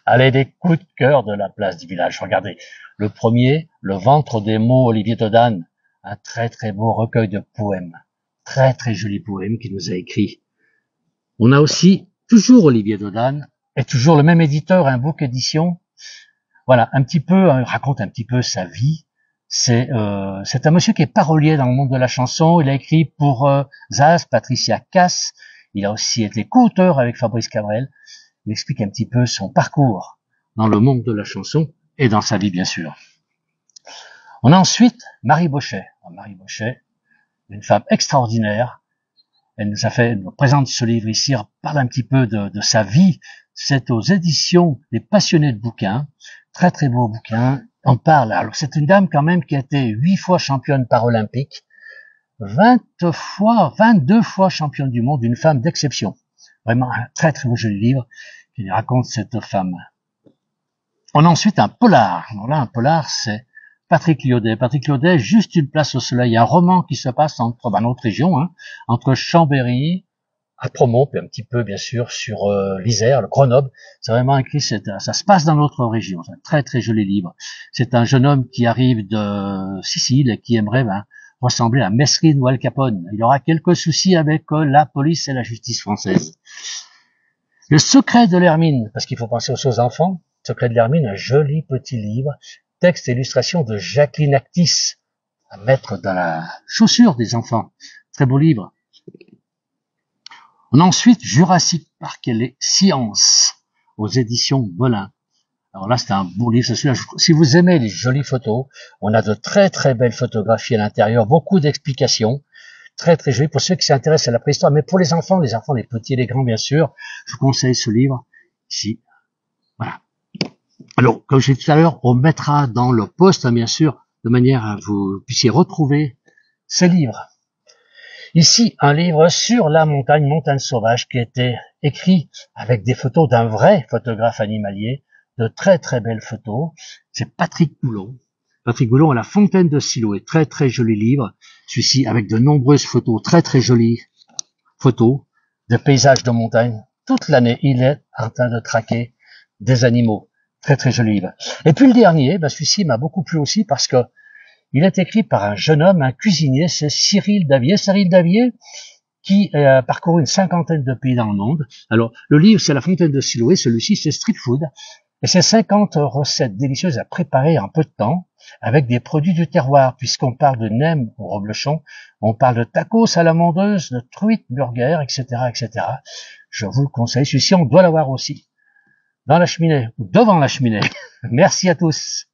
Allez, des coups de cœur de la place du village. Regardez. Le premier, Le ventre des mots, Olivier Dodane. Un très très beau recueil de poèmes. Très très joli poème qu'il nous a écrit. On a aussi, toujours Olivier Dodane, et toujours le même éditeur, un book édition. Voilà, un petit peu, raconte un petit peu sa vie. C'est un monsieur qui est parolier dans le monde de la chanson. Il a écrit pour Zaz, Patricia Cass. Il a aussi été co-auteur avec Fabrice Cabrel. Il explique un petit peu son parcours dans le monde de la chanson et dans sa vie, bien sûr. On a ensuite Marie Bochet. Marie Bochet, une femme extraordinaire. Elle nous présente ce livre ici, elle parle un petit peu de sa vie. C'est aux éditions des passionnés de bouquins. Très très beau bouquin. On parle, alors c'est une dame quand même qui a été 8 fois championne paralympique, 22 fois championne du monde, une femme d'exception. Vraiment un très très beau joli livre qui raconte cette femme. On a ensuite un polar. Alors là, un polar, c'est Patrick Lyodet. Patrick Lyodet, Juste une place au soleil, un roman qui se passe entre notre région, entre Chambéry, à Promont, puis un petit peu bien sûr sur l'Isère, le Grenoble. C'est vraiment écrit, ça se passe dans notre région. C'est un très très joli livre. C'est un jeune homme qui arrive de Sicile et qui aimerait ressembler à Mesrine ou Al Capone. Il aura quelques soucis avec la police et la justice française. Le secret de l'hermine, parce qu'il faut penser aux enfants. Secret de l'hermine, un joli petit livre, texte et illustration de Jacqueline Actis, à mettre dans la chaussure des enfants. Très beau livre. On a ensuite Jurassic Park et les sciences, aux éditions Belin. Alors là, c'est un beau livre. Si vous aimez les jolies photos, on a de très très belles photographies à l'intérieur, beaucoup d'explications, très très jolies pour ceux qui s'intéressent à la préhistoire. Mais pour les enfants, les petits et les grands, bien sûr, je vous conseille ce livre ici. Voilà. Alors, comme je l'ai dit tout à l'heure, on mettra dans le post, bien sûr, de manière à vous puissiez retrouver ces livres. Ici, un livre sur la montagne sauvage, qui a été écrit avec des photos d'un vrai photographe animalier, de très très belles photos. C'est Patrick Goulon. Patrick Goulon à la Fontaine de Siloé, très très joli livre. Celui-ci avec de nombreuses photos, très très jolies photos de paysages de montagne. Toute l'année, il est en train de traquer des animaux. Très très joli livre. Et puis le dernier, celui-ci m'a beaucoup plu aussi parce que il est écrit par un jeune homme, un cuisinier, c'est Cyril Davier. Cyril Davier, qui a parcouru une 50aine de pays dans le monde. Alors, le livre, c'est La Fontaine de Siloé. Celui-ci, c'est Street Food. Et c'est 50 recettes délicieuses à préparer en peu de temps, avec des produits du terroir, puisqu'on parle de nem au reblochon, on parle de tacos à la mondeuse, de truites, burgers, etc., etc. Je vous le conseille. Celui-ci, on doit l'avoir aussi dans la cheminée, ou devant la cheminée. Merci à tous.